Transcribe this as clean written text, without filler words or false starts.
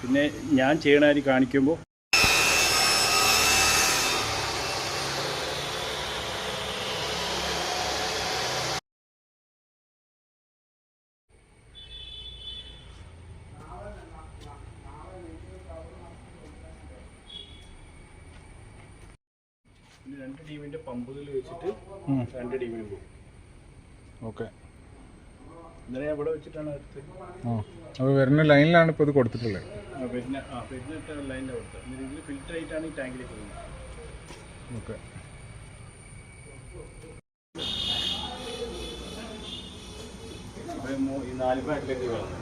പിന്നെ ഞാൻ ചെയ്യണമാതിരി കാണിക്കുമ്പോൾ രണ്ട് ടീമിൻ്റെ പമ്പുകൾ വെച്ചിട്ട് രണ്ട് ടീമിനും പോകും. ഓക്കെ, ഇന്നലെ ഇവിടെ വെച്ചിട്ടാണ് അടുത്ത്. അപ്പോൾ വരുന്ന ലൈനിലാണ് ഇപ്പോൾ ഇത് കൊടുത്തിട്ടുള്ളത്. വരുന്ന ലൈനിലാണ് കൊടുത്തത്. ഇതിൽ ഫിൽറ്റർ ആയിട്ടാണ് ഈ ടാങ്കിലേക്ക് പോകുന്നത്. ഓക്കെ, ഈ 4 പാക്കിലേക്ക് വരുന്നത്.